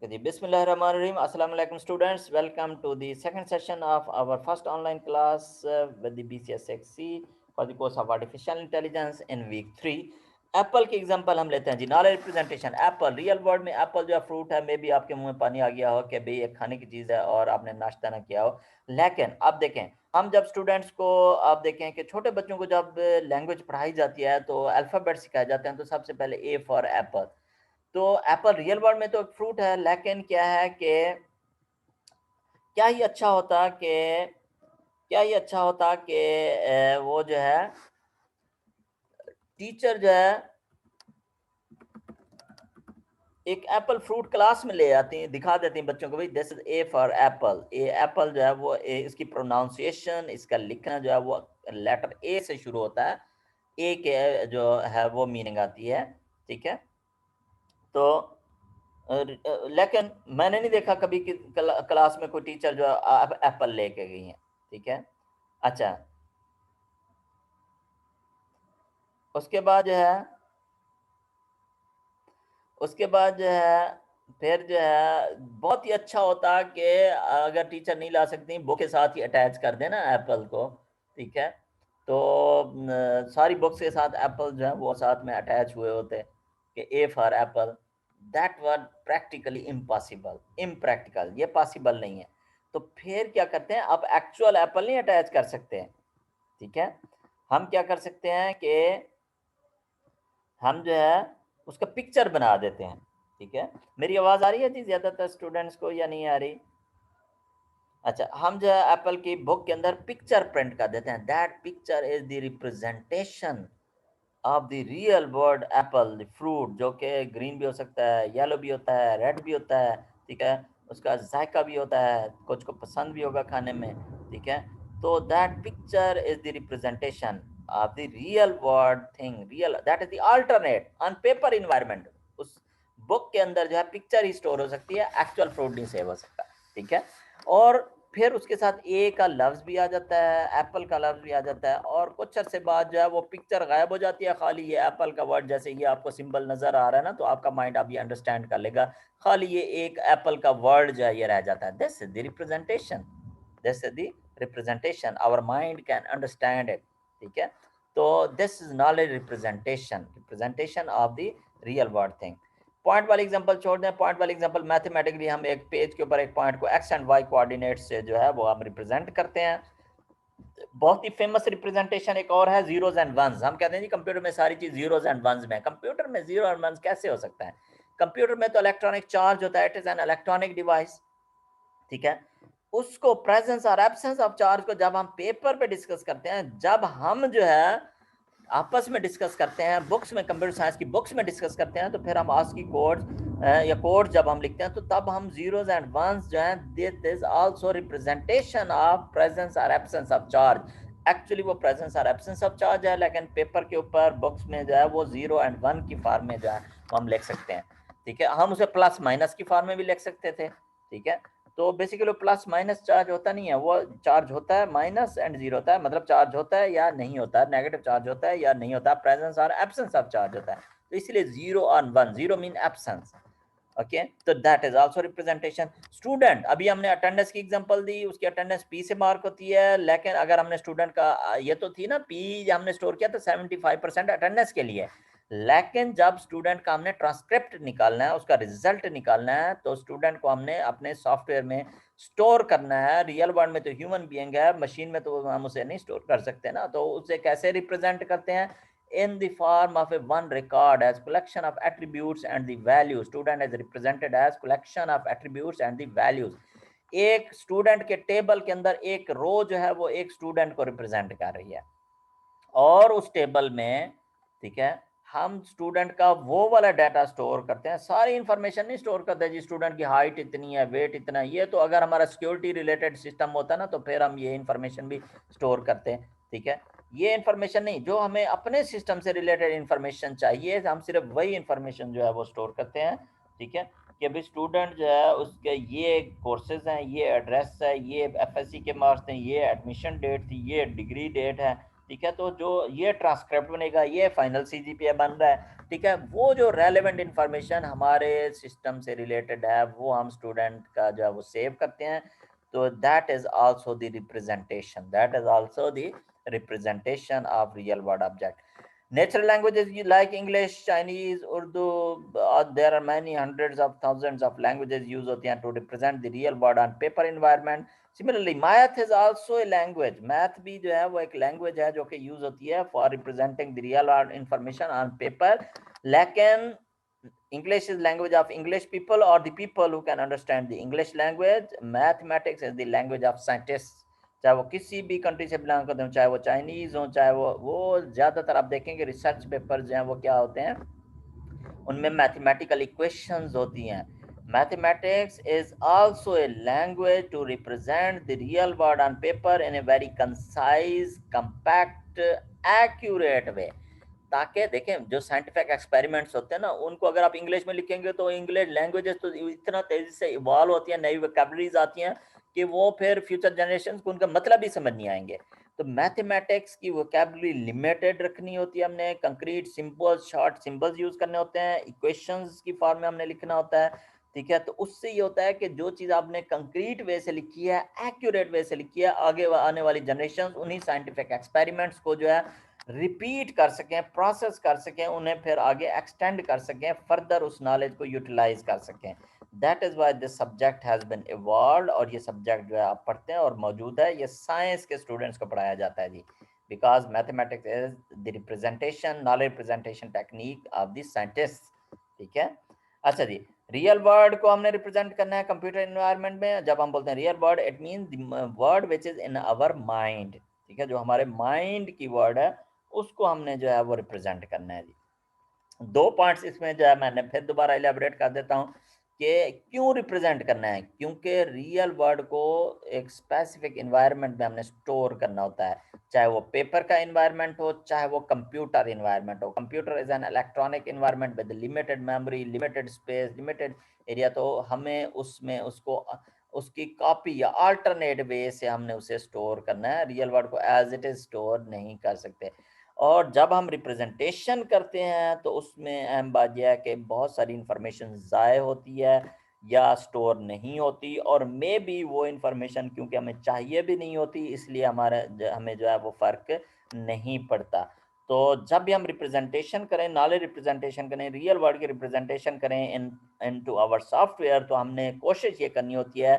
Ji, Bismillahirrahmanirrahim. Assalamu alaikum students. Welcome to the second session of our first online class with the BCSXC for the course of Artificial Intelligence in week 3. Apple की example हम लेते हैं जी। Knowledge representation. Apple, real world में apple जो है fruit है, may be आपके मुंह में पानी आ गया हो कि भाई ये खाने की चीज़ है और आपने नाश्ता ना किया हो। लेकिन अब देखें, हम जब स्टूडेंट्स को आप देखें कि छोटे बच्चों को जब लैंग्वेज पढ़ाई जाती है तो अल्फ़ाबेट सिखाए जाते हैं, तो सबसे पहले ए फॉर एप्पल। तो एप्पल रियल वर्ल्ड में तो एक फ्रूट है, लेकिन क्या है कि क्या ही अच्छा होता कि वो जो है टीचर जो है एक एप्पल फ्रूट क्लास में ले आती हैं, दिखा देती हैं बच्चों को, भाई this is A for Apple. A Apple जो है वो इसकी प्रोनाउंसिएशन, इसका लिखना जो है वो लेटर ए से शुरू होता है। ए के जो है वो मीनिंग आती है। ठीक है। तो लेकिन मैंने नहीं देखा कभी कि क्लास में कोई टीचर जो एप्पल लेके गई है। ठीक है। अच्छा, उसके बाद जो है उसके बाद जो है फिर जो है बहुत ही अच्छा होता कि अगर टीचर नहीं ला सकती, बुक के साथ ही अटैच कर देना एप्पल को। ठीक है। तो सारी बुक्स के साथ एप्पल जो है वो साथ में अटैच हुए होते कि A for Apple. That word practically impossible, impractical, ये पॉसिबल नहीं है। तो फिर क्या करते हैं, अब एक्चुअल एप्पल नहीं अटैच कर सकते हैं। ठीक है। हम क्या कर सकते हैं कि हम जो है उसका पिक्चर बना देते हैं। ठीक है। मेरी आवाज़ आ रही है जी ज़्यादातर स्टूडेंट्स को या नहीं आ रही? अच्छा, हम जो है एप्पल की बुक के अंदर पिक्चर प्रिंट कर देते हैं। That picture is the representation of the real world Apple, the fruit, जो कि ग्रीन भी हो सकता है, येलो भी होता है, रेड भी होता है। ठीक है। उसका जायका भी होता है, कुछ को पसंद भी होगा खाने में। ठीक है। तो that picture is the representation of the real world thing, real, that is the alternate on paper environment. उस बुक के अंदर जो है पिक्चर ही स्टोर हो सकती है, एक्चुअल फ्रूट नहीं सेव हो सकता। ठीक है। और फिर उसके साथ ए का लफ्ज़ भी आ जाता है, एप्पल का लफ्ज़ भी आ जाता है, और कुछ अरसे बाद जो है वो पिक्चर गायब हो जाती है, खाली ये एप्पल का वर्ड, जैसे ये आपको सिंबल नज़र आ रहा है ना, तो आपका माइंड अभी अंडरस्टैंड कर लेगा। खाली ये एक एप्पल का वर्ड जो है ये रह जाता है। This is the representation, this is the representation, our mind can understand it. ठीक है। तो this is knowledge representation, representation of the real world thing. Point वाली एग्जांपल छोड़ दें। पॉइंट वाली एग्जांपल मैथमेटिकली हम एक पेज के ऊपर एक पॉइंट को एक्स एंड वाई कोऑर्डिनेट से जो है वो हम रिप्रेजेंट करते हैं। बहुत ही फेमस रिप्रेजेंटेशन एक और है, जीरोस एंड वंस। हम कहते हैं जी कंप्यूटर में सारी चीज जीरोस एंड वंस में। कंप्यूटर में जीरो एंड वंस कैसे हो सकता है? कंप्यूटर में तो इलेक्ट्रॉनिक चार्ज होता है, it is an electronic device. ठीक है। उसको प्रेजेंस और एब्सेंस ऑफ चार्ज को जब हम पेपर पे डिस्कस करते हैं, जब हम जो है आपस में डिस्कस करते हैं, बुक्स में, कंप्यूटर साइंस की बुक्स में डिस्कस करते हैं, तो फिर हम आस्की कोड या कोड जब हम लिखते हैं, तो तब हम जीरोस एंड वंस जो है, this is also representation of presence और एब्सेंस ऑफ चार्ज। एक्चुअली वो प्रेजेंस और एब्सेंस ऑफ चार्ज है, लेकिन पेपर के ऊपर बुक्स में जो है वो जीरो एंड वन की फॉर्म में जो है वो हम लिख सकते हैं। ठीक है। हम उसे प्लस माइनस की फॉर्म में भी लिख सकते थे। ठीक है। तो बेसिकली प्लस माइनस चार्ज होता नहीं है, वो चार्ज होता है माइनस एंड जीरो होता है, मतलब चार्ज होता है या नहीं होता है, नेगेटिव चार्ज होता है या नहीं होता है, प्रेजेंस और एब्सेंस ऑफ चार्ज होता है। तो इसलिए जीरो और one, zero mean absence. Okay. तो that is also representation. Student, अभी हमने अटेंडेंस की एग्जांपल दी, उसकी अटेंडेंस पी से मार्क होती है, लेकिन अगर हमने स्टूडेंट का ये तो थी ना, पी हमने स्टोर किया तो 75% अटेंडेंस के लिए। लेकिन जब स्टूडेंट का हमने ट्रांसक्रिप्ट निकालना है, उसका रिजल्ट निकालना है, तो स्टूडेंट को हमने अपने सॉफ्टवेयर में स्टोर करना है। रियल वर्ल्ड में तो ह्यूमन बीइंग है, मशीन में तो हम उसे नहीं स्टोर कर सकते ना, तो उसे कैसे रिप्रेजेंट करते हैं? In the form of a one record as collection of attributes and the values. Student is represented as collection of attributes and the values. एक स्टूडेंट के टेबल के अंदर एक रो जो है वो एक स्टूडेंट को रिप्रेजेंट कर रही है, और उस टेबल में, ठीक है, हम स्टूडेंट का वो वाला डाटा स्टोर करते हैं। सारी इंफॉर्मेशन नहीं स्टोर करते जी, स्टूडेंट की हाइट इतनी है, वेट इतना है, ये तो अगर हमारा सिक्योरिटी रिलेटेड सिस्टम होता ना, तो फिर हम ये इंफॉर्मेशन भी स्टोर करते हैं। ठीक है। ये इंफॉर्मेशन नहीं, जो हमें अपने सिस्टम से रिलेटेड इंफॉर्मेशन चाहिए, हम सिर्फ वही इंफॉर्मेशन जो है वो स्टोर करते हैं। ठीक है। कि अभी स्टूडेंट जो है उसके ये कोर्सेज हैं, ये एड्रेस है, ये एफएससी के मार्क्स हैं, ये एडमिशन डेट थी, ये डिग्री डेट है। ठीक है। तो जो ये ट्रांसक्रिप्ट बनेगा, ये फाइनल CGPA बन रहा है, ठीक है। वो जो रेलेवेंट इंफॉर्मेशन हमारे सिस्टम से रिलेटेड है वो हम स्टूडेंट का जो है वो सेव करते हैं। तो that is also the representation, that is also the representation of real word object. Natural languages like English, Chinese, Urdu, there are many hundreds of thousands of languages used होती हैं to represent the real world on paper environment. Similarly, math is also a language. Math भी जो है वो एक language है जो कि use होती है for representing the real world information on paper. लेकिन English is language of English people or the people who can understand the English language. Mathematics is the language of scientists. चाहे वो किसी भी कंट्री से belong करते हो, चाहे वो चाइनीज हो, चाहे वो ज्यादातर आप देखेंगे रिसर्च पेपर जो हैं वो क्या होते हैं, उनमें मैथमेटिकल इक्वेशंस होती हैं। Mathematics is also a language to represent the real word on paper in a very concise, compact, accurate way. ताकि देखें जो साइंटिफिक एक्सपेरिमेंट्स होते हैं ना, उनको अगर आप इंग्लिश में लिखेंगे तो इंग्लिश लैंग्वेजेस तो इतना तेजी से इवॉल्व होती हैं, नई वोकैबुलरीज आती हैं कि वो फिर फ्यूचर जनरेशन को उनका मतलब ही समझ नहीं आएंगे। तो मैथमेटिक्स की वोकैबुलरी लिमिटेड रखनी होती है हमने, concrete symbols, short symbols use करने होते हैं, इक्वेशंस की फॉर्म में हमने लिखना होता है, ठीक है। तो उससे ये होता है कि जो चीज़ आपने कंक्रीट वे से लिखी है, एक्यूरेट वे से लिखी है, आगे आने वाली जनरेशन उन्हीं साइंटिफिक एक्सपेरिमेंट्स को जो है रिपीट कर सकें, प्रोसेस कर सकें, उन्हें फिर आगे एक्सटेंड कर सकें, फर्दर उस नॉलेज को यूटिलाइज कर सकें। That is why this subject has been evolve. और ये सब्जेक्ट जो है आप पढ़ते हैं और मौजूद है, ये साइंस के स्टूडेंट्स को पढ़ाया जाता है जी, because mathematics is the representation, knowledge representation technique of the scientist, ठीक है। अच्छा जी, रियल वर्ड को हमने रिप्रेजेंट करना है कंप्यूटर एनवायरनमेंट में। जब हम बोलते हैं real world, it mean world which is in our mind, ठीक है। जो हमारे माइंड की वर्ड है उसको हमने जो है वो रिप्रेजेंट करना है जी। दो पॉइंट्स इसमें जो है मैंने फिर दोबारा इलेबोरेट कर देता हूँ कि क्यों रिप्रेजेंट करना है। क्योंकि रियल वर्ड को एक स्पेसिफिक इन्वायरमेंट में हमने स्टोर करना होता है, चाहे वो पेपर का इन्वायरमेंट हो, चाहे वो कंप्यूटर इन्वायरमेंट हो। Computer is an electronic environment with limited memory, limited space, limited area. तो हमें उसमें उसको उसकी कॉपी या अल्टरनेट वे से हमने उसे स्टोर करना है, रियल वर्ड को एज इट इज स्टोर नहीं कर सकते। और जब हम रिप्रेजेंटेशन करते हैं तो उसमें अहम बात यह है कि बहुत सारी इंफॉर्मेशन ज़ाय होती है या स्टोर नहीं होती, और मे बी वो इंफॉर्मेशन क्योंकि हमें चाहिए भी नहीं होती, इसलिए हमें जो है वो फ़र्क नहीं पड़ता। तो जब भी हम रिप्रेजेंटेशन करें, नॉलेज रिप्रेजेंटेशन करें, रियल वर्ल्ड की रिप्रेजेंटेशन करें इन टू आवर सॉफ्टवेयर, तो हमने कोशिश ये करनी होती है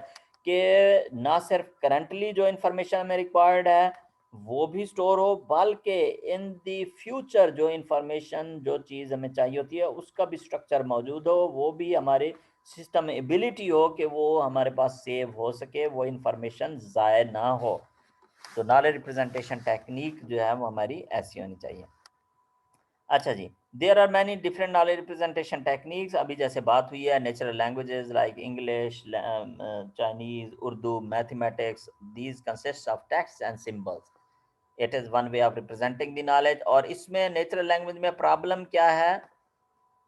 कि ना सिर्फ करंटली जो इंफॉर्मेशन हमें रिक्वायर्ड है वो भी स्टोर हो, बल्कि इन दी फ्यूचर जो इंफॉर्मेशन, जो चीज़ हमें चाहिए होती है उसका भी स्ट्रक्चर मौजूद हो, वो भी हमारे सिस्टम में एबिलिटी हो कि वो हमारे पास सेव हो सके, वो इंफॉर्मेशन ज़ाय ना हो। तो नॉलेज रिप्रेजेंटेशन टेक्निक जो है वो हमारी ऐसी होनी चाहिए। अच्छा जी, there are many different knowledge representation techniques. अभी जैसे बात हुई है natural languages like English, Chinese, Urdu, mathematics, these consist of text and symbols. It is one way of representing the knowledge. और इसमें नेचुरल लैंग्वेज में प्रॉब्लम क्या है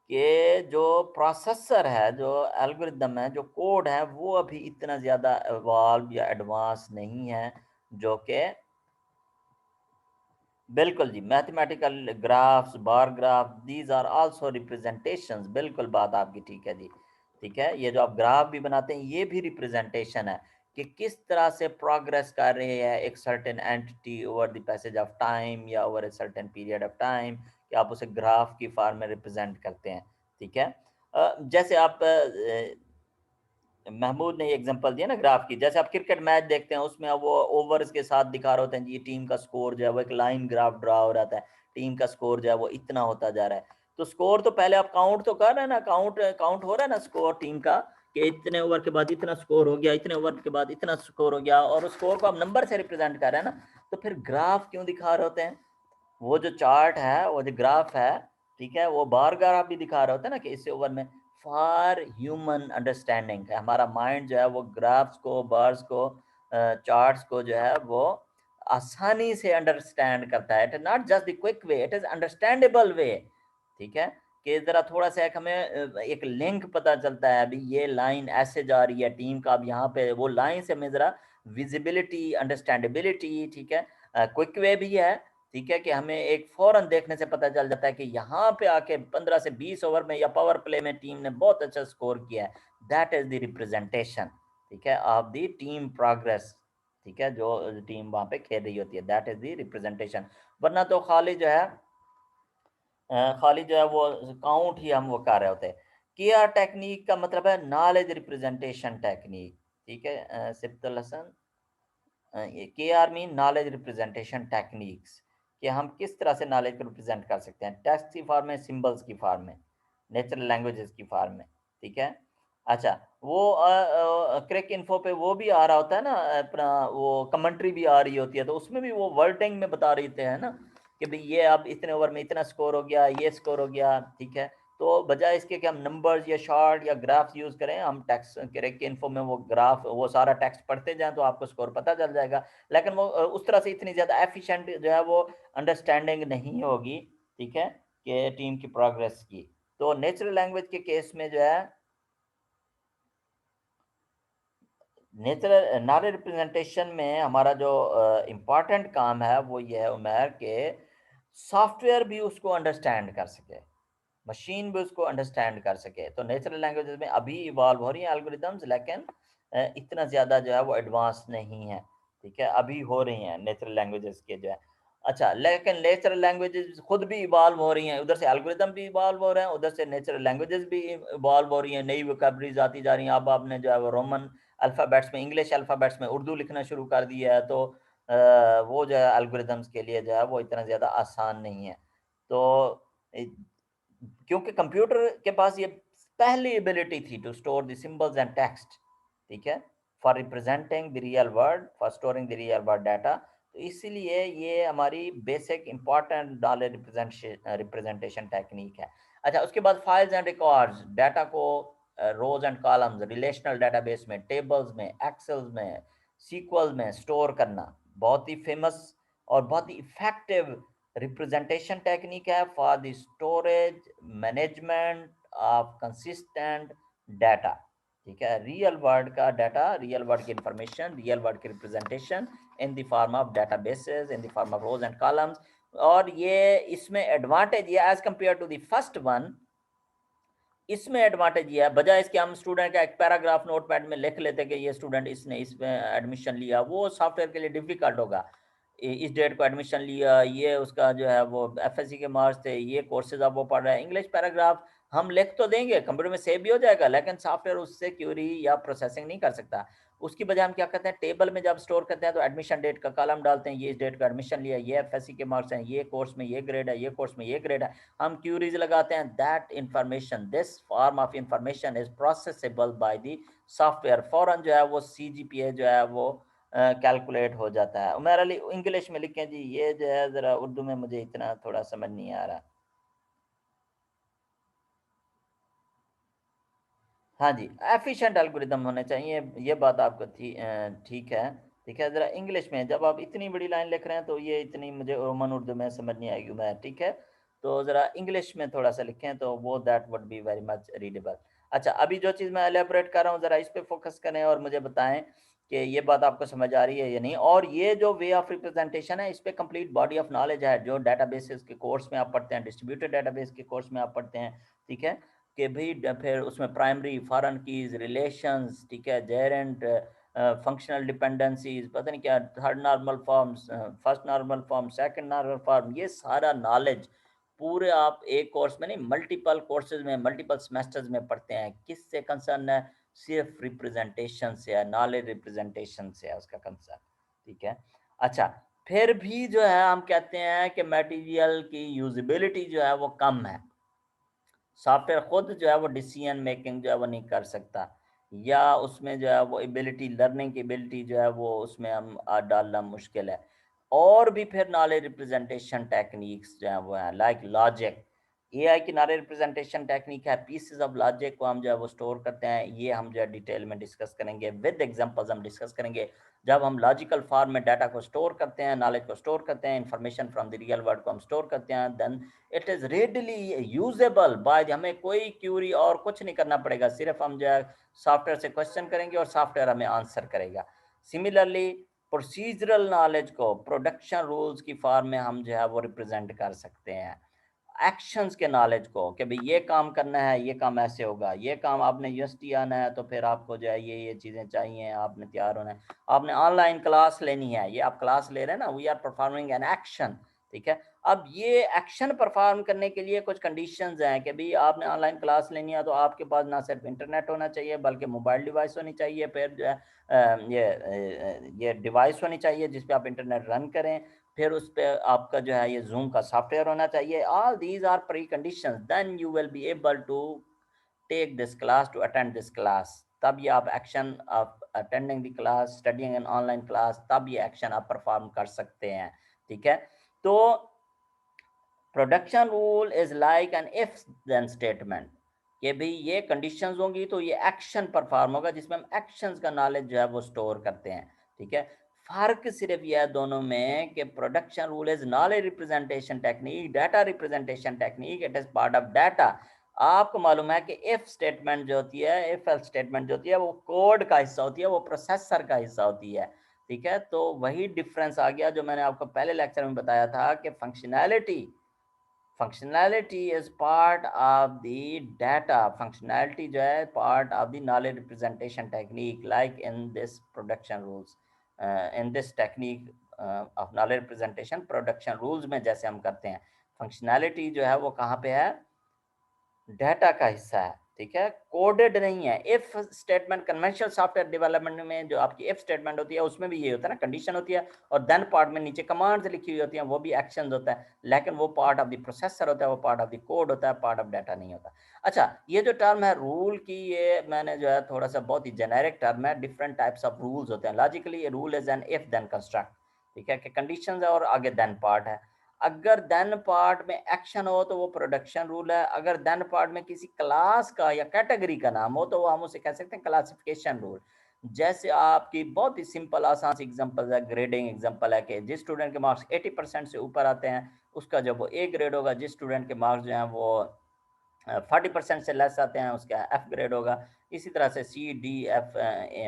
कि जो प्रोसेसर है, जो एल्गोरिदम है, जो कोड है, वो अभी इतना ज़्यादा इवॉल्व या एडवांस नहीं है, जो कि बिल्कुल जी, mathematical graphs, bar graph, these are also representations. बिल्कुल बात आपकी ठीक है जी, ठीक है। ये जो आप ग्राफ भी बनाते हैं ये भी रिप्रेजेंटेशन है कि किस तरह से प्रोग्रेस कर रही है एक certain entity over the passage of time या over a certain period of time, कि आप उसे ग्राफ की फॉर्म में रिप्रेजेंट करते हैं, ठीक है। जैसे आप महमूद ने एग्जांपल दिया ना ग्राफ की, जैसे आप क्रिकेट मैच देखते हैं उसमें अब वो ओवर्स के साथ दिखा रहे होते हैं जी, टीम का स्कोर जो है वो एक लाइन ग्राफ ड्रा हो रहा है, टीम का स्कोर जो है वो इतना होता जा रहा है। तो स्कोर तो पहले आप काउंट तो कर रहे हैं ना, काउंट काउंट हो रहा है ना स्कोर टीम का, कि इतने ओवर के बाद इतना स्कोर हो गया, इतने ओवर के बाद इतना स्कोर हो गया, और उस स्कोर को आप नंबर से रिप्रेजेंट कर रहे हैं ना। तो फिर ग्राफ क्यों दिखा रहे होते हैं? वो जो चार्ट है, वो जो ग्राफ है, ठीक है, वो बार ग्राफ भी दिखा रहा होता है ना कि इस ओवर में फॉर ह्यूमन अंडरस्टैंडिंग है। हमारा माइंड जो है वो ग्राफ्स को, बार्स को, चार्ट्स को जो है वो आसानी से अंडरस्टैंड करता है। It is not just the quick way, it is understandable way, ठीक है। कि जरा थोड़ा सा एक हमें एक लिंक पता चलता है, अभी ये लाइन ऐसे जा रही है टीम का, अब यहाँ पे वो लाइन से हमें जरा विजिबिलिटी, अंडरस्टैंडेबिलिटी, ठीक है, क्विक वे भी है, ठीक है, कि हमें एक फ़ौरन देखने से पता चल जाता है कि यहाँ पे आके 15 से 20 ओवर में या पावर प्ले में टीम ने बहुत अच्छा स्कोर किया है। दैट इज़ द रिप्रेजेंटेशन, ठीक है, ऑफ द टीम प्रोग्रेस, ठीक है, जो टीम वहाँ पे खेल रही होती है, दैट इज़ द रिप्रेजेंटेशन। वरना तो खाली जो है खाली जो है वो काउंट ही हम वो कर रहे होते हैं। केआर टेक्निक का मतलब है नॉलेज रिप्रेजेंटेशन टेक्निक, ठीक है, सिप्तुल हसन, ये के are mean knowledge representation techniques, कि हम किस तरह से नॉलेज को रिप्रेजेंट कर सकते हैं, टेक्स्ट की फॉर्म में, सिंबल्स की फॉर्म में, नेचुरल लैंग्वेजेस की फॉर्म में, ठीक है। अच्छा, वो क्रिक इन्फो पे वो भी आ रहा होता है ना, अपना वो कमेंट्री भी आ रही होती है, तो उसमें भी वो वर्डिंग में बता रही थे, है ना, कि भाई ये अब इतने ओवर में इतना स्कोर हो गया, ये स्कोर हो गया, ठीक है। तो बजाय इसके कि हम नंबर्स या शॉर्ट या ग्राफ यूज़ करें, हम टेक्स्ट क्रिक इन्फो में वो ग्राफ, वो सारा टेक्स्ट पढ़ते जाएँ तो आपको स्कोर पता चल जाएगा। लेकिन वो उस तरह से इतनी ज़्यादा एफिशिएंट जो है वो अंडरस्टैंडिंग नहीं होगी, ठीक है, कि टीम की प्रोग्रेस की। तो नेचुरल लैंग्वेज के केस में जो है, नेचुरल नॉलेज रिप्रेजेंटेशन में हमारा जो इम्पोर्टेंट काम है वो ये है उमर, के सॉफ्टवेयर भी उसको अंडरस्टैंड कर सके, मशीन भी उसको अंडरस्टैंड कर सके। तो नेचुरल लैंग्वेजेस में अभी इवॉल्व हो रही हैं एल्गोरिदम्स, लेकिन इतना ज़्यादा जो है वो एडवांस नहीं है, ठीक है, अभी हो रही हैं नेचुरल लैंग्वेजेस के जो है। अच्छा, लेकिन नेचुरल लैंग्वेजेस खुद भी इवॉल्व हो रही हैं, उधर से एल्गोरिदम भी इवॉल्व हो रहे हैं, उधर से नेचुरल लैंग्वेजेस भी इवॉल्व हो रही हैं, नई वोकैबुलरीज आती जा रही हैं। अब आपने जो है वो रोमन अल्फ़ाबेट्स में, इंग्लिश अल्फ़ाबेट्स में उर्दू लिखना शुरू कर दिया है, तो वो जो है एल्गोरिदम्स के लिए जो है वो इतना ज़्यादा आसान नहीं है। तो ए क्योंकि कंप्यूटर के पास ये पहली एबिलिटी थी to store the symbols and text, ठीक है, for representing the real world, for storing the real world data. तो इसीलिए ये हमारी basic important dollar representation technique है। अच्छा, उसके बाद फाइल्स एंड रिकॉर्ड्स, डाटा को rows and columns relational database में, टेबल्स में, एक्सेल्स में, सीक्वल में स्टोर करना बहुत ही फेमस और बहुत ही इफेक्टिव रिप्रेजेंटेशन टेक्निक है for the storage management of consistent data, ठीक है, रियल वर्ल्ड का डाटा, रियल वर्ल्ड की इंफॉर्मेशन, रियल वर्ल्ड की representation in the form of databases, in the form of rows and columns. और ये इसमें advantage ये as compare to the first one, इसमें एडवांटेज ये है, बजाय इसके हम स्टूडेंट का एक पैराग्राफ नोटपैड में लिख लेते कि ये स्टूडेंट इसने इसमें एडमिशन लिया, वो सॉफ्टवेयर के लिए डिफिकल्ट होगा। इस डेट को एडमिशन लिया, ये उसका जो है वो एफएससी के मार्क्स थे, ये कोर्सेज अब वो पढ़ रहा है। इंग्लिश पैराग्राफ हम लिख तो देंगे, कंप्यूटर में सेव भी हो जाएगा, लेकिन सॉफ्टवेयर उससे क्यूरी या प्रोसेसिंग नहीं कर सकता। उसकी बजाय हम क्या करते हैं, टेबल में जब स्टोर करते हैं तो एडमिशन डेट का कॉलम डालते हैं, ये इस डेट का एडमिशन लिया, ये एफएससी के मार्क्स हैं, ये कोर्स में ये ग्रेड है, ये कोर्स में ये ग्रेड है। हम क्यूरीज लगाते हैं, that information, this form of information is processable by the software, फौरन जो है वो सीजीपीए जो है वो कैलकुलेट हो जाता है। उमर अली इंग्लिश में लिखें जी, ये जो है ज़रा उर्दू में मुझे इतना थोड़ा समझ नहीं आ रहा। हाँ जी, एफिशिएंट एल्गोरिदम होने चाहिए, ये बात आपको ठीक है, ठीक है। ज़रा इंग्लिश में जब आप इतनी बड़ी लाइन लिख रहे हैं तो ये इतनी मुझे रोमन उर्दू में समझ नहीं आएगी मैं, ठीक है। तो ज़रा इंग्लिश में थोड़ा-सा लिखें तो वो that would be very much readable. अच्छा, अभी जो चीज़ मैं एलैबोरेट कर रहा हूँ ज़रा इस पे फ़ोकस करें और मुझे बताएँ कि ये बात आपको समझ आ रही है या नहीं। और ये जो वे ऑफ रिप्रेजेंटेशन है, इस पे कंप्लीट बॉडी ऑफ नॉलेज है, जो डेटाबेसेस के कोर्स में आप पढ़ते हैं, डिस्ट्रीब्यूटेड डेटाबेस के कोर्स में आप पढ़ते हैं, ठीक है। कि भाई फिर उसमें प्राइमरी फॉरेन कीज रिलेशंस, ठीक है, जेरेंट फंक्शनल डिपेंडेंसीज, पता नहीं क्या, third normal forms, first normal form, second normal form, ये सारा नॉलेज पूरे आप एक कोर्स में नहीं, मल्टीपल कोर्सेज में, मल्टीपल सेमेस्टर्स में पढ़ते हैं। किससे कंसर्न है? सिर्फ रिप्रेजेंटेशन से है, नॉलेज रिप्रेजेंटेशन से है उसका कंसर्न, ठीक है। अच्छा, फिर भी जो है हम कहते हैं कि मटेरियल की यूजिबिलिटी जो है वो कम है, सॉफ्टवेयर खुद जो है वो डिसीजन मेकिंग जो है वो नहीं कर सकता, या उसमें जो है वो एबिलिटी, लर्निंग की एबिलिटी जो है वो उसमें हम डालना मुश्किल है। और भी फिर नॉलेज रिप्रेजेंटेशन टेक्निक्स जो है वो है लाइक लॉजिक, एआई की नॉलेज रिप्रेजेंटेशन टेक्निक है, पीसेस ऑफ लॉजिक को हम जो है वो स्टोर करते हैं, ये हम जो है डिटेल में डिस्कस करेंगे, विद एग्जांपल्स हम डिस्कस करेंगे। जब हम लॉजिकल फॉर्म में डाटा को स्टोर करते हैं, नॉलेज को स्टोर करते हैं, information from the real world को हम स्टोर करते हैं, then it is readily usable by, हमें कोई क्यूरी और कुछ नहीं करना पड़ेगा, सिर्फ हम जो है सॉफ्टवेयर से क्वेश्चन करेंगे और सॉफ्टवेयर हमें आंसर करेगा। सिमिलरली प्रोसीजरल नॉलेज को प्रोडक्शन रूल्स की फॉर्म में हम जो है वो रिप्रेजेंट कर सकते हैं। एक्शंस के नॉलेज को कि भाई ये काम करना है, ये काम ऐसे होगा, ये काम आपने यूनिवर्सिटी आना है तो फिर आपको जो है ये चीज़ें चाहिए, आपने तैयार होना है, आपने ऑनलाइन क्लास लेनी है, ये आप क्लास ले रहे हैं ना, we are performing an action, ठीक है। अब ये एक्शन परफॉर्म करने के लिए कुछ कंडीशंस हैं कि भाई आपने ऑनलाइन क्लास लेनी है तो आपके पास ना सिर्फ इंटरनेट होना चाहिए बल्कि मोबाइल डिवाइस होनी चाहिए, फिर जो है ये डिवाइस होनी चाहिए जिस पे आप इंटरनेट रन करें, फिर उस पे आपका जो है ये जूम का सॉफ्टवेयर होना चाहिए। All these are pre conditions, then you will be able to take this class, to attend this class. तब ये आप action of attending the class, studying an online class, तब ये एक्शन आप परफॉर्म कर सकते हैं, ठीक है। तो production rule is like an if then statement, कि भाई ये कंडीशंस होंगी तो ये एक्शन परफॉर्म होगा, जिसमें हम एक्शंस का नॉलेज जो है वो स्टोर करते हैं, ठीक है। फर्क सिर्फ यह है दोनों में कि production rule is knowledge representation technique, data representation technique, it is part of data. आपको मालूम है कि इफ स्टेटमेंट जो होती है, इफ एल्स स्टेटमेंट जो होती है वो कोड का हिस्सा होती है, वो प्रोसेसर का हिस्सा होती है, ठीक है। तो वही डिफरेंस आ गया जो मैंने आपको पहले लेक्चर में बताया था कि functionality is part of the data, functionality जो है part of the knowledge representation technique, like in this production rules, in this technique of knowledge representation production rules में जैसे हम करते हैं, फंक्शनैलिटी जो है वो कहाँ पे है, डाटा का हिस्सा है, ठीक है, कोडेड नहीं है। If statement conventional software development में जो आपकी इफ स्टेटमेंट होती है उसमें भी ये होता है ना, कंडीशन होती है और देन पार्ट में नीचे कमांड्स लिखी हुई होती हैं, वो भी एक्शंस होता है, लेकिन वो पार्ट ऑफ द प्रोसेसर होता है, वो पार्ट ऑफ द कोड होता है, पार्ट ऑफ डाटा नहीं होता। अच्छा, ये जो टर्म है रूल की, ये मैंने जो है थोड़ा सा बहुत ही जेनेरिक टर्म है, डिफरेंट टाइप्स ऑफ रूल्स होते हैं। Logically rule is an if then construct, ठीक है, कि कंडीशंस है और आगे देन पार्ट है। अगर देन पार्ट में एक्शन हो तो वो प्रोडक्शन रूल है, अगर देन पार्ट में किसी क्लास का या कैटेगरी का नाम हो तो वो हम उसे कह सकते हैं क्लासिफिकेशन रूल। जैसे आपकी बहुत ही सिंपल आसान सी एग्जांपल है, ग्रेडिंग एग्जांपल है कि जिस स्टूडेंट के मार्क्स 80% से ऊपर आते हैं उसका जब वो ए ग्रेड होगा, जिस स्टूडेंट के मार्क्स जो हैं वो 40% से लेस आते हैं उसका एफ ग्रेड होगा। इसी तरह से C D F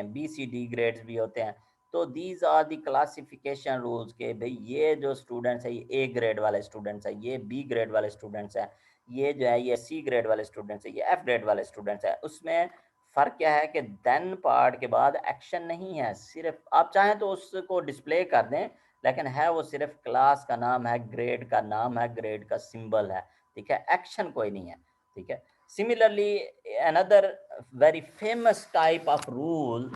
B C D grades भी होते हैं। तो these are the classification rules के भाई ये जो स्टूडेंट्स है ये ए ग्रेड वाले स्टूडेंट्स है, ये बी ग्रेड वाले स्टूडेंट्स है, ये जो है ये सी ग्रेड वाले स्टूडेंट्स है, ये एफ ग्रेड वाले स्टूडेंट्स है। उसमें फ़र्क क्या है कि देन पार्ट के बाद एक्शन नहीं है, सिर्फ आप चाहें तो उसको डिस्प्ले कर दें, लेकिन है वो सिर्फ क्लास का नाम है, ग्रेड का नाम है, ग्रेड का सिंबल है, ठीक है, एक्शन कोई नहीं है, ठीक है। Similarly another very famous type of rule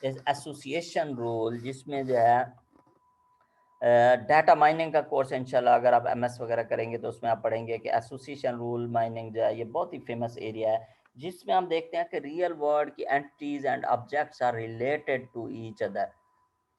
is association rule, जिसमें जो है डाटा माइनिंग का कोर्स इंशाल्लाह अगर आप एमएस वगैरह करेंगे तो उसमें आप पढ़ेंगे कि एसोसिएशन रूल माइनिंग जो है ये बहुत ही फेमस एरिया है, जिसमें हम देखते हैं कि रियल वर्ल्ड की entities and objects are related to each other,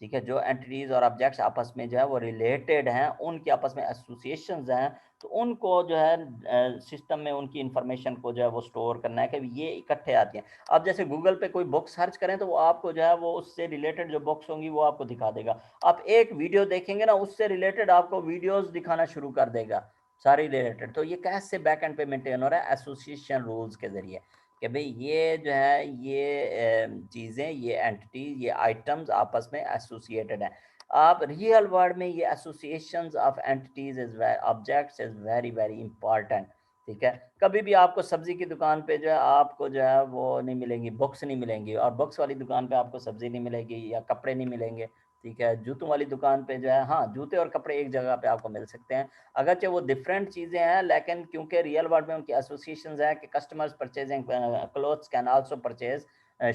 ठीक है। जो एंटिटीज और ऑब्जेक्ट्स आपस में जो है वो रिलेटेड हैं, उनके आपस में एसोसिएशंस हैं, तो उनको जो है सिस्टम में उनकी इंफॉर्मेशन को जो है वो स्टोर करना है कि ये इकट्ठे आती हैं। अब जैसे गूगल पे कोई बुक सर्च करें तो वो आपको जो है वो उससे रिलेटेड जो बुक्स होंगी वो आपको दिखा देगा। आप एक वीडियो देखेंगे ना, उससे रिलेटेड आपको वीडियोस दिखाना शुरू कर देगा, सारी रिलेटेड। तो ये कैसे बैक एंड पे मेंटेन हो रहा है, एसोसिएशन रूल्स के जरिए, कि भाई ये जो है ये चीज़ें, ये एंटिटी, ये आइटम्स आपस में एसोसिएटेड हैं। आप रियल वर्ल्ड में ये associations of entities is objects is very very important, ठीक है। कभी भी आपको सब्जी की दुकान पे जो है आपको जो है वो नहीं मिलेंगी, बुक्स नहीं मिलेंगी, और बुक्स वाली दुकान पे आपको सब्जी नहीं मिलेगी या कपड़े नहीं मिलेंगे, ठीक है। जूतों वाली दुकान पे जो है हाँ जूते और कपड़े एक जगह पे आपको मिल सकते हैं, अगरचे वो डिफरेंट चीज़ें हैं, लेकिन क्योंकि रियल वर्ल्ड में उनकी एसोसिएशंस हैं कि customers purchasing clothes can also purchase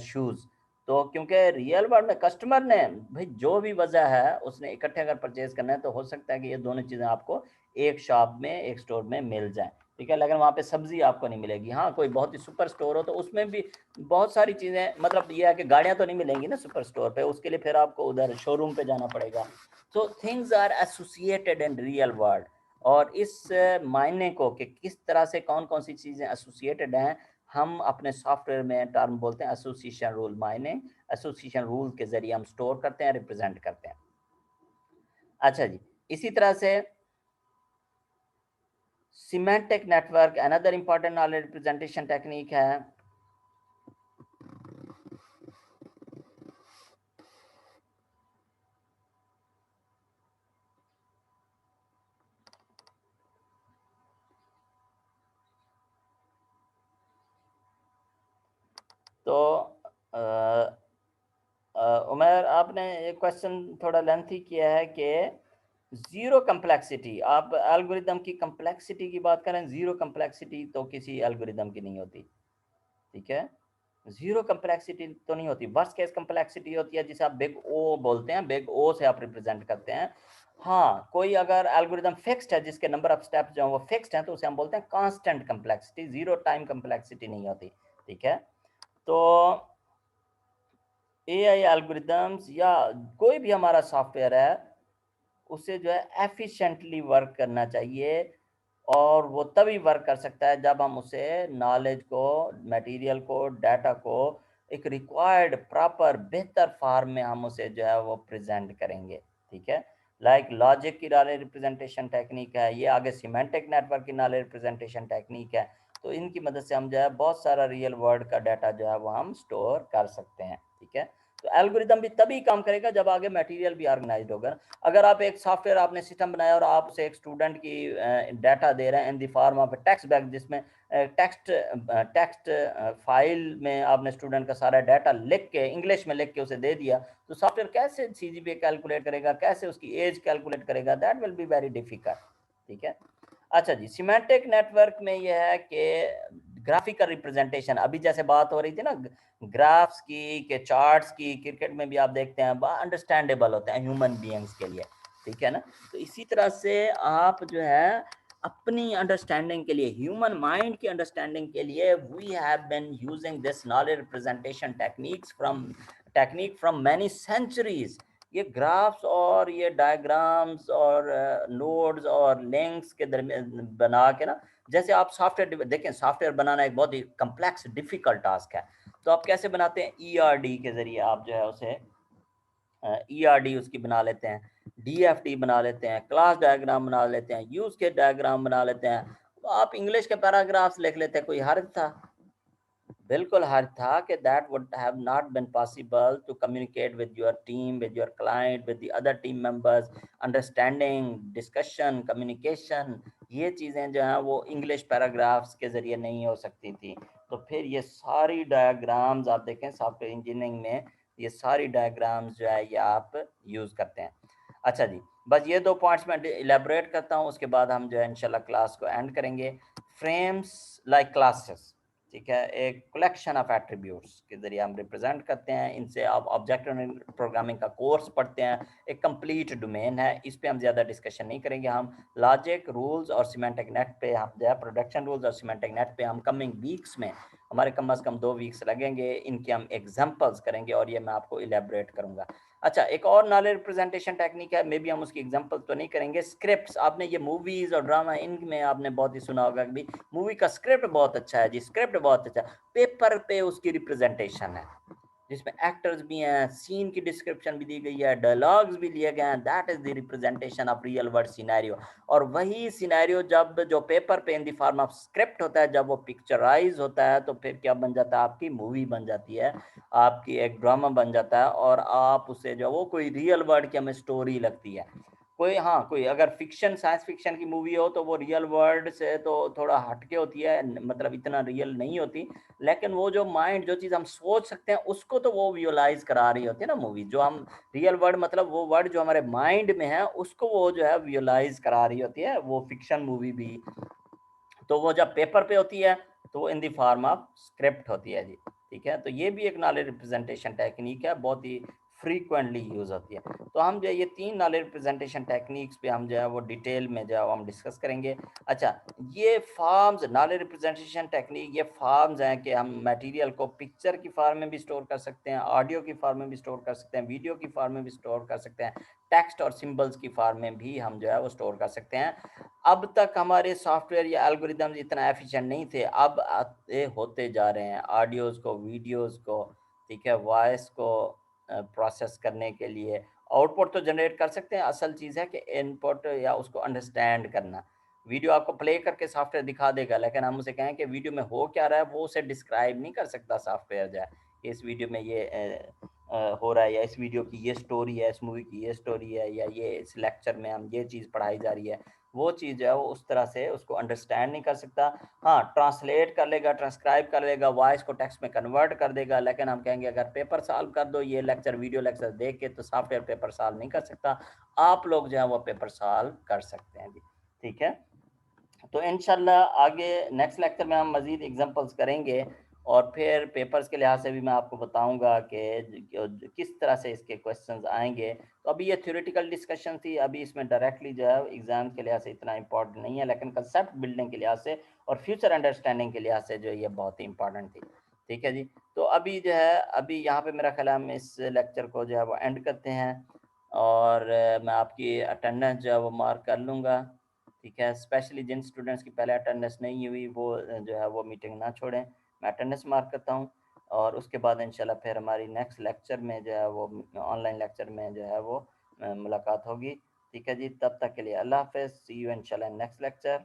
shoes. तो क्योंकि रियल वर्ल्ड में कस्टमर ने भाई जो भी वजह है उसने इकट्ठे अगर परचेज करना है तो हो सकता है कि ये दोनों चीज़ें आपको एक शॉप में, एक स्टोर में मिल जाए, ठीक है। लेकिन वहाँ पे सब्जी आपको नहीं मिलेगी। हाँ कोई बहुत ही सुपर स्टोर हो तो उसमें भी बहुत सारी चीज़ें, मतलब ये है कि गाड़ियाँ तो नहीं मिलेंगी ना सुपर स्टोर पे, उसके लिए फिर आपको उधर शोरूम पे जाना पड़ेगा। तो things are associated in real world, और इस मायने को कि किस तरह से कौन कौन सी चीज़ें एसोसिएटेड हैं, हम अपने सॉफ्टवेयर में टर्म बोलते हैं association rule mining. Association rule के जरिए हम स्टोर करते हैं, रिप्रेजेंट करते हैं। अच्छा जी, इसी तरह से semantic network another important knowledge representation technique है। तो उमर, आपने ये क्वेश्चन थोड़ा लेंथी किया है कि ज़ीरो कम्प्लेक्सिटी, आप एल्गोरिदम की कम्प्लेक्सिटी की बात करें, ज़ीरो कम्प्लेक्सिटी तो किसी एल्गोरिदम की नहीं होती, ठीक है? ज़ीरो कम्प्लेक्सिटी तो नहीं होती, वर्स्ट केस कम्प्लेक्सिटी होती है जिसे आप बिग ओ बोलते हैं, बिग ओ से आप रिप्रेजेंट करते हैं। हाँ, कोई अगर एल्गोरिदम फिक्स्ड है जिसके नंबर ऑफ स्टेप्स जो हैं वो फिक्स्ड हैं, तो उसे हम बोलते हैं constant complexity, zero time complexity नहीं होती, ठीक है? तो एआई एल्गोरिदम्स या कोई भी हमारा सॉफ्टवेयर है, उसे जो है एफिशिएंटली वर्क करना चाहिए, और वो तभी वर्क कर सकता है जब हम उसे नॉलेज को, मटेरियल को, डाटा को एक रिक्वायर्ड प्रॉपर बेहतर फॉर्म में हम उसे जो है वो प्रेजेंट करेंगे, ठीक है? लाइक लॉजिक की नॉलेज रिप्रेजेंटेशन टेक्निक है, ये आगे सिमेंटिक नेटवर्क की नॉलेज रिप्रेजेंटेशन टेक्निक है। तो इनकी मदद से हम जो है बहुत सारा रियल वर्ल्ड का डाटा जो है वो हम स्टोर कर सकते हैं, ठीक है? तो एल्गोरिदम भी तभी काम करेगा जब आगे मटेरियल भी ऑर्गेनाइज्ड होगा। अगर आप एक सॉफ्टवेयर, आपने सिस्टम बनाया और आप उसे एक स्टूडेंट की डाटा दे रहे हैं इन the form of text bag, जिसमें टेक्स्ट टेक्स्ट फाइल में आपने स्टूडेंट का सारा डाटा लिख के, इंग्लिश में लिख के उसे दे दिया, तो सॉफ्टवेयर कैसे सीजीपीए कैलकुलेट करेगा, कैसे उसकी एज कैलकुलेट करेगा? That will be very difficult, ठीक है? अच्छा जी, सिमेंटिक नेटवर्क में यह है कि ग्राफिकल रिप्रेजेंटेशन, अभी जैसे बात हो रही थी ना ग्राफ्स की, के चार्ट्स की, क्रिकेट में भी आप देखते हैं अंडरस्टैंडेबल होते हैं ह्यूमन बीइंग्स के लिए, ठीक है ना? तो इसी तरह से आप जो है अपनी अंडरस्टैंडिंग के लिए, ह्यूमन माइंड की अंडरस्टैंडिंग के लिए, we have been using this knowledge representation technique from many centuries. ये ग्राफ्स और ये डायग्राम्स और नोड्स और लिंक्स के दरमियान बना के ना, जैसे आप सॉफ्टवेयर देखें, सॉफ्टवेयर बनाना एक बहुत ही कम्प्लेक्स डिफिकल्ट टास्क है। तो आप कैसे बनाते हैं? ईआरडी के जरिए आप जो है उसे ईआरडी उसकी बना लेते हैं, डीएफटी बना लेते हैं, क्लास डायग्राम बना लेते हैं, यूज के डायग्राम बना लेते हैं। तो आप इंग्लिश के पैराग्राफ्स लिख लेते हैं, कोई हर्ज था? बिल्कुल हर्ज था कि that would have not been possible to communicate with your team, with your client, with the other team members, understanding, discussion, communication, ये चीज़ें जो हैं वो इंग्लिश पैराग्राफ्स के ज़रिए नहीं हो सकती थी। तो फिर ये सारी डायग्राम्स आप देखें सॉफ्टवेयर इंजीनियरिंग में, ये सारी डायग्राम्स जो है ये आप यूज़ करते हैं। अच्छा जी, बस ये 2 पॉइंट्स मैं इलैबोरेट करता हूँ, उसके बाद हम जो है इंशाल्लाह क्लास को एंड करेंगे। फ्रेम्स लाइक क्लासेस, ठीक है, एक कलेक्शन ऑफ एट्रीब्यूट्स के जरिए हम रिप्रेजेंट करते हैं, इनसे आप ऑब्जेक्ट प्रोग्रामिंग का कोर्स पढ़ते हैं, एक कंप्लीट डोमेन है, इस पे हम ज़्यादा डिस्कशन नहीं करेंगे। हम लॉजिक रूल्स और सिमेंटिक नेट पे, हम जो है प्रोडक्शन रूल्स और सिमेंटिक नेट पे हम कमिंग वीक्स में, हमारे कम से कम 2 वीक्स लगेंगे, इनके हम एग्जांपल्स करेंगे और ये मैं आपको इलेबोरेट करूंगा। अच्छा, एक और नॉलेज रिप्रेजेंटेशन टेक्निक है, मे बी हम उसकी एग्जांपल तो नहीं करेंगे। स्क्रिप्ट्स, आपने ये मूवीज और ड्रामा इनमें आपने बहुत ही सुना होगा कि मूवी का स्क्रिप्ट बहुत अच्छा है जी, स्क्रिप्ट बहुत अच्छा है, पेपर पे उसकी रिप्रेजेंटेशन है, जिसमें एक्टर्स भी हैं, सीन की डिस्क्रिप्शन भी दी गई है, डायलॉग्स भी लिए गए हैं, that is the representation of real world scenario. और वही सिनेरियो जब जो पेपर पे इन द फॉर्म ऑफ स्क्रिप्ट होता है, जब वो पिक्चराइज होता है, तो फिर क्या बन जाता है? आपकी मूवी बन जाती है, आपकी एक ड्रामा बन जाता है, और आप उसे जो वो कोई रियल वर्ल्ड की हमें स्टोरी लगती है। कोई, हाँ, कोई अगर फिक्शन, साइंस फिक्शन की मूवी हो तो वो रियल वर्ल्ड से तो थोड़ा हटके होती है, मतलब इतना रियल नहीं होती, लेकिन वो जो माइंड, जो चीज़ हम सोच सकते हैं उसको तो वो विजुअलाइज करा रही होती है ना मूवी। जो हम रियल वर्ड, मतलब वो वर्ड जो हमारे माइंड में है उसको वो जो है विजुअलाइज करा रही होती है, वो फिक्शन मूवी भी। तो वो जब पेपर पे होती है तो वो इन द फॉर्म ऑफ स्क्रिप्ट होती है जी, ठीक है? तो ये भी एक नॉलेज रिप्रेजेंटेशन टेक्निक है, बहुत ही फ्रीक्वेंटली यूज होती है। तो हम जो है ये 3 नॉलेज रिप्रेजेंटेशन टेक्निक्स पे हम जो है वो डिटेल में जो है वो हम डिस्कस करेंगे। अच्छा, ये फॉर्म्स, नॉलेज रिप्रेजेंटेशन टेक्निक, ये फॉर्म्स हैं कि हम मटेरियल को पिक्चर की फॉर्म में भी स्टोर कर सकते हैं, ऑडियो की फॉर्म में भी स्टोर कर सकते हैं, वीडियो की फॉर्म में भी स्टोर कर सकते हैं, टेक्स्ट और सिंबल्स की फॉर्म में भी हम जो है वो स्टोर कर सकते हैं। अब तक हमारे सॉफ्टवेयर या एल्गोरिदम्स इतना एफिशिएंट नहीं थे, अब आते होते जा रहे हैं ऑडियोज़ को, वीडियोज़ को, ठीक है, वॉइस को प्रोसेस करने के लिए। आउटपुट तो जनरेट कर सकते हैं, असल चीज़ है कि इनपुट या उसको अंडरस्टैंड करना। वीडियो आपको प्ले करके सॉफ्टवेयर दिखा देगा, लेकिन हम उसे कहें कि वीडियो में हो क्या रहा है, वो उसे डिस्क्राइब नहीं कर सकता सॉफ्टवेयर जो है। इस वीडियो में ये हो रहा है, या इस वीडियो की ये स्टोरी है, इस मूवी की ये स्टोरी है, या ये इस लेक्चर में हम ये चीज़ पढ़ाई जा रही है, वो चीज़ जो है वो उस तरह से उसको अंडरस्टैंड नहीं कर सकता। हाँ, ट्रांसलेट कर लेगा, ट्रांसक्राइब कर लेगा, वॉइस को टेक्स्ट में कन्वर्ट कर देगा, लेकिन हम कहेंगे अगर पेपर सॉल्व कर दो ये लेक्चर, वीडियो लेक्चर देख के, तो सॉफ्टवेयर पेपर सॉल्व नहीं कर सकता। आप लोग जो है वो पेपर सॉल्व कर सकते हैं जी, ठीक है। तो इंशाल्लाह आगे नेक्स्ट लेक्चर में हम मज़ीद एग्जांपल्स करेंगे, और फिर पेपर्स के लिहाज से भी मैं आपको बताऊंगा कि किस तरह से इसके क्वेश्चंस आएंगे। तो अभी ये थ्योरेटिकल डिस्कशन थी, अभी इसमें डायरेक्टली जो है एग्ज़ाम के लिहाज से इतना इंपॉर्टेंट नहीं है, लेकिन कंसेप्ट बिल्डिंग के लिहाज से और फ्यूचर अंडरस्टैंडिंग के लिहाज से जो ये बहुत ही इंपॉर्टेंट थी, ठीक है जी। तो अभी जो है अभी यहाँ पे मेरा ख्याल है हम इस लेक्चर को जो है वो एंड करते हैं, और मैं आपकी अटेंडेंस जो है वो मार्क कर लूँगा, ठीक है। स्पेशली जिन स्टूडेंट्स की पहले अटेंडेंस नहीं हुई वो जो है वो मीटिंग ना छोड़ें, मैं अटेंडेंस मार्क करता हूँ। और उसके बाद इंशाल्लाह फिर हमारी नेक्स्ट लेक्चर में जो है वो ऑनलाइन लेक्चर में जो है वो मुलाकात होगी, ठीक है जी। तब तक के लिए अल्लाह हाफ़िज़, सी यू इंशाल्लाह नेक्स्ट लेक्चर।